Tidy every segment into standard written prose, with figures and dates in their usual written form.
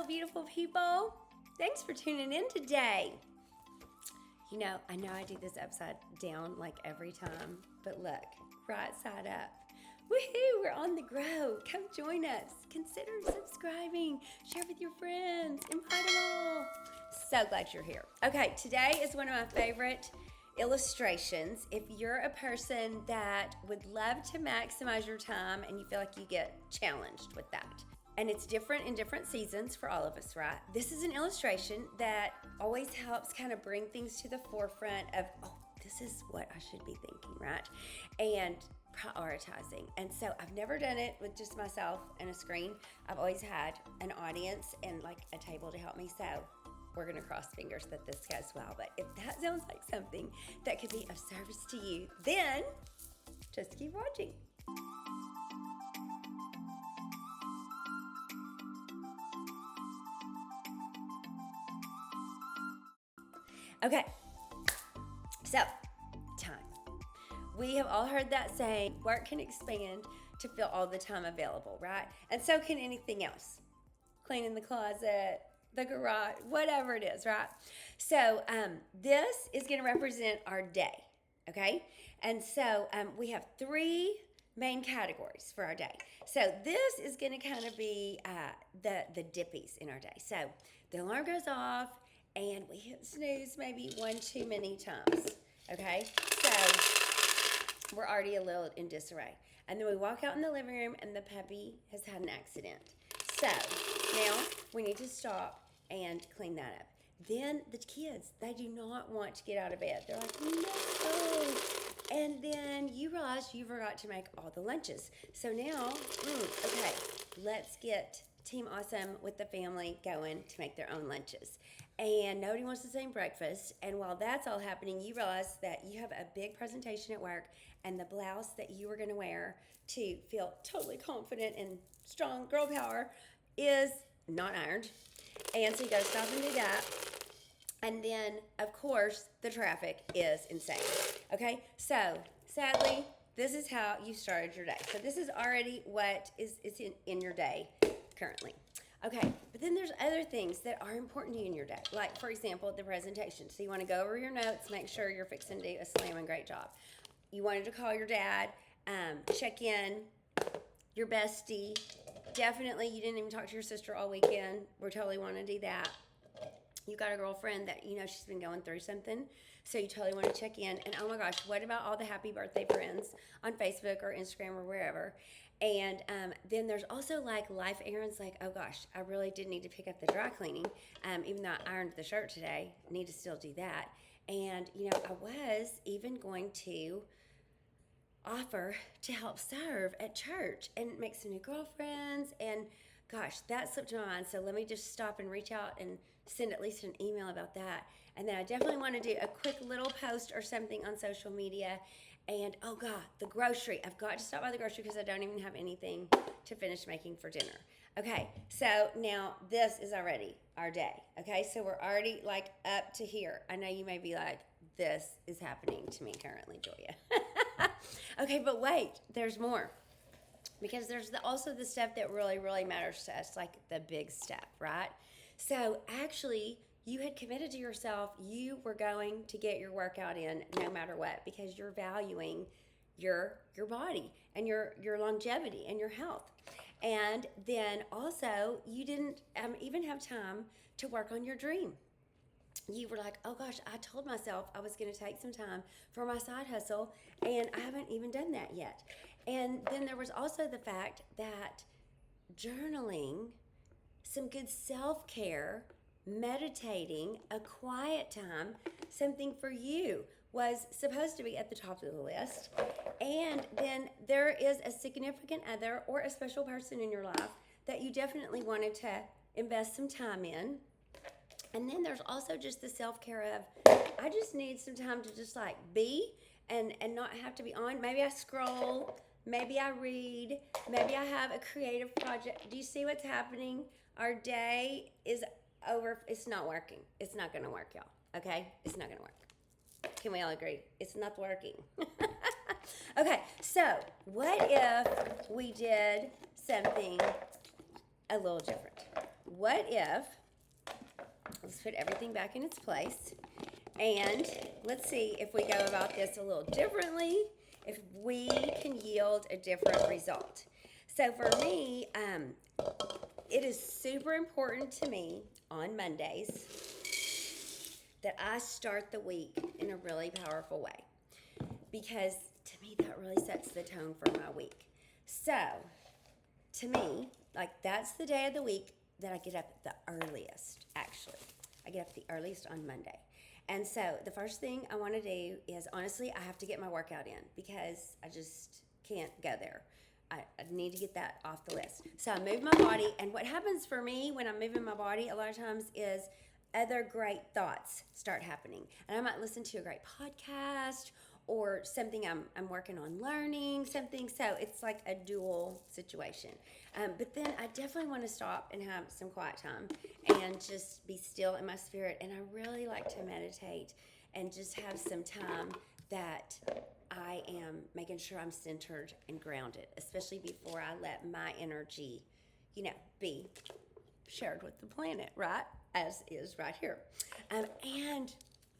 Hello, beautiful people. Thanks for tuning in today. You know I do this upside down like every time, but look, right side up. Woohoo, we're on the grow. Come join us. Consider subscribing. Share with your friends. Invite them all. So glad you're here. Okay, today is one of my favorite illustrations. If you're a person that would love to maximize your time and you feel like you get challenged with that, and it's different in different seasons for all of us, right? This is an illustration that always helps kind of bring things to the forefront of, oh, this is what I should be thinking, right? And prioritizing. And so I've never done it with just myself and a screen. I've always had an audience and like a table to help me. So we're gonna cross fingers that this goes well. But if that sounds like something that could be of service to you, then just keep watching. Okay, so time. We have all heard that saying, work can expand to fill all the time available, right? And so can anything else. Cleaning the closet, the garage, whatever it is, right? So this is gonna represent our day, okay? And so we have three main categories for our day. So this is gonna kind of be the dippies in our day. So the alarm goes off, and we hit snooze maybe one too many times, okay? So we're already a little in disarray. And then we walk out in the living room and the puppy has had an accident. So now we need to stop and clean that up. Then the kids, they do not want to get out of bed. They're like, no. And then you realize you forgot to make all the lunches. So now, okay, let's get Team Awesome with the family going to make their own lunches. And nobody wants the same breakfast. And while that's all happening, you realize that you have a big presentation at work, and the blouse that you were going to wear to feel totally confident and strong girl power is not ironed. And so you got to stop and do that. And then, of course, the traffic is insane. Okay, so sadly, this is how you started your day. So this is already what is in your day currently. Okay, but then there's other things that are important to you in your day. Like, for example, the presentation. So you want to go over your notes, make sure you're fixing to do a slamming great job. You wanted to call your dad, check in, your bestie. Definitely, you didn't even talk to your sister all weekend. We totally want to do that. You got a girlfriend that you know she's been going through something, so you totally want to check in. And oh my gosh, what about all the happy birthday friends on Facebook or Instagram or wherever? And then there's also like life errands, like, oh gosh, I really did need to pick up the dry cleaning. Even though I ironed the shirt today, I need to still do that. And you know, I was even going to offer to help serve at church and make some new girlfriends, and gosh, that slipped my mind. So let me just stop and reach out and send at least an email about that. And then I definitely want to do a quick little post or something on social media. And oh God, the grocery. I've got to stop by the grocery because I don't even have anything to finish making for dinner. Okay, so now this is already our day. Okay, so we're already like up to here. I know you may be like, this is happening to me currently, Julia. Okay, but wait, there's more. Because there's also the stuff that really, really matters to us, like the big stuff, right? So actually, you had committed to yourself, you were going to get your workout in no matter what, because you're valuing your body and your longevity and your health. And then also, you didn't even have time to work on your dream. You were like, oh gosh, I told myself I was going to take some time for my side hustle, and I haven't even done that yet. And then there was also the fact that journaling, some good self-care, meditating, a quiet time, something for you was supposed to be at the top of the list. And then there is a significant other or a special person in your life that you definitely wanted to invest some time in. And then there's also just the self-care of, I just need some time to just like be and not have to be on. Maybe I scroll, maybe I read, maybe I have a creative project. Do you see what's happening? Our day is over. It's not working. It's not going to work, y'all. Okay? It's not going to work. Can we all agree? It's not working. Okay, so what if we did something a little different? what if, let's put everything back in its place, and let's see if we go about this a little differently, if we can yield a different result. So for me, it is super important to me on Mondays that I start the week in a really powerful way, because to me that really sets the tone for my week. So to me, like, that's the day of the week that I get up the earliest, actually. I get up the earliest on Monday. And so the first thing I want to do is, honestly, I have to get my workout in, because I just can't go there. I need to get that off the list. So I move my body, and what happens for me when I'm moving my body a lot of times is other great thoughts start happening. And I might listen to a great podcast or something I'm working on learning, something. So it's like a dual situation. But then I definitely want to stop and have some quiet time and just be still in my spirit. And I really like to meditate and just have some time that I am making sure I'm centered and grounded, especially before I let my energy, be shared with the planet, right? As is right here. And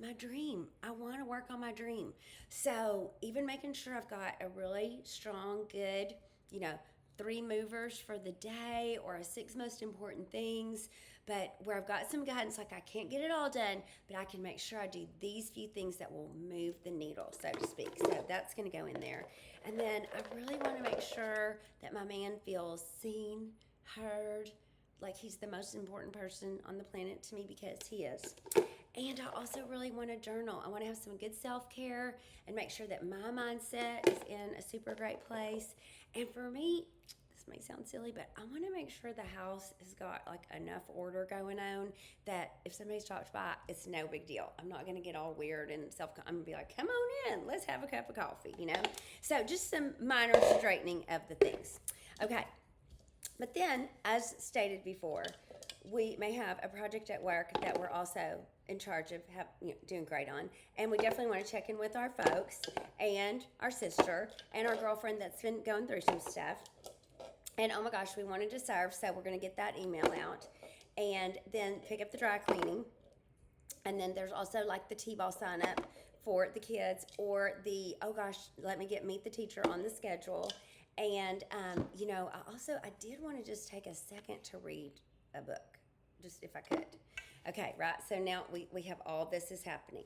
my dream, I want to work on my dream. So even making sure I've got a really strong, good, 3 movers for the day, or a 6 most important things, but where I've got some guidance, like I can't get it all done, but I can make sure I do these few things that will move the needle, so to speak. So that's going to go in there. And then I really want to make sure that my man feels seen, heard, like he's the most important person on the planet to me, because he is. And I also really want to journal. I want to have some good self-care and make sure that my mindset is in a super great place. And for me, this may sound silly, but I want to make sure the house has got like enough order going on that if somebody stops by, it's no big deal. I'm not going to get all weird and I'm going to be like, come on in, let's have a cup of coffee, So just some minor straightening of the things. Okay. But then, as stated before, we may have a project at work that we're also in charge of doing great on. And we definitely want to check in with our folks and our sister and our girlfriend that's been going through some stuff. And oh my gosh, we wanted to serve, so we're going to get that email out. And then pick up the dry cleaning. And then there's also like the T-ball sign up for the kids, or the, oh gosh, let me meet the teacher on the schedule. And, I did want to just take a second to read a book, just if I could. Okay, right, so now we have all this is happening.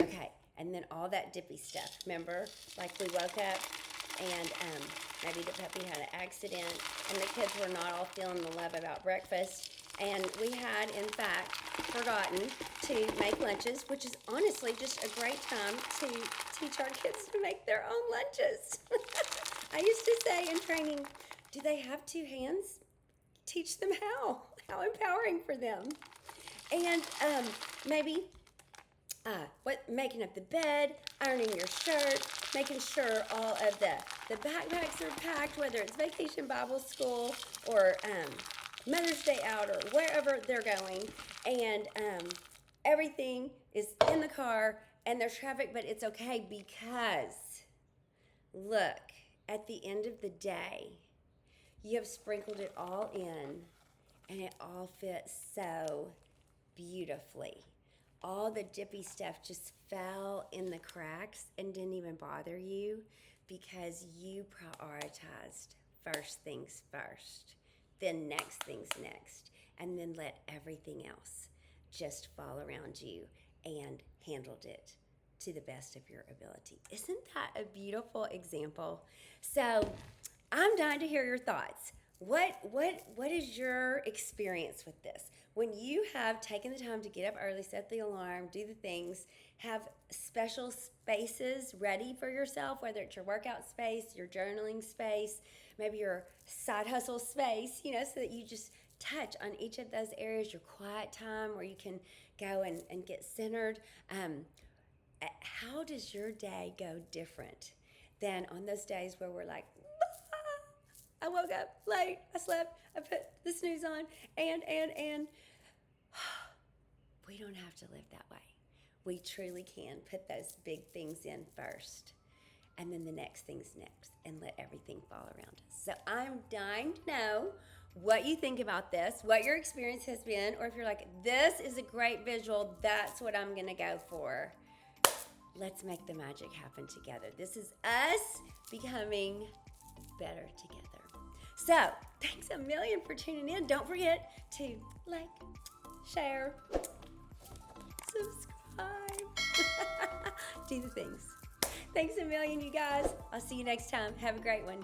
Okay, and then all that dippy stuff. Remember, like we woke up and maybe the puppy had an accident, and the kids were not all feeling the love about breakfast. And we had, in fact, forgotten to make lunches, which is honestly just a great time to teach our kids to make their own lunches. I used to say in training, do they have 2 hands? Teach them how. How empowering for them. And maybe making up the bed, ironing your shirt, making sure all of the backpacks are packed, whether it's vacation Bible school or Mother's Day out or wherever they're going. And everything is in the car and there's traffic, but it's okay, because look, at the end of the day, you have sprinkled it all in and it all fits so beautifully. All the dippy stuff just fell in the cracks and didn't even bother you, because you prioritized first things first, then next things next, and then let everything else just fall around you and handled it to the best of your ability. Isn't that a beautiful example? So I'm dying to hear your thoughts. What is your experience with this? When you have taken the time to get up early, set the alarm, do the things, have special spaces ready for yourself, whether it's your workout space, your journaling space, maybe your side hustle space, so that you just touch on each of those areas, your quiet time where you can go and get centered. How does your day go different than on those days where we're like, I woke up late, I slept, I put the snooze on, and we don't have to live that way. We truly can put those big things in first, and then the next thing's next, and let everything fall around us. So I'm dying to know what you think about this, what your experience has been, or if you're like, this is a great visual, that's what I'm gonna go for. Let's make the magic happen together. This is us becoming better together. So, thanks a million for tuning in. Don't forget to like, share, subscribe, do the things. Thanks a million, you guys. I'll see you next time. Have a great one.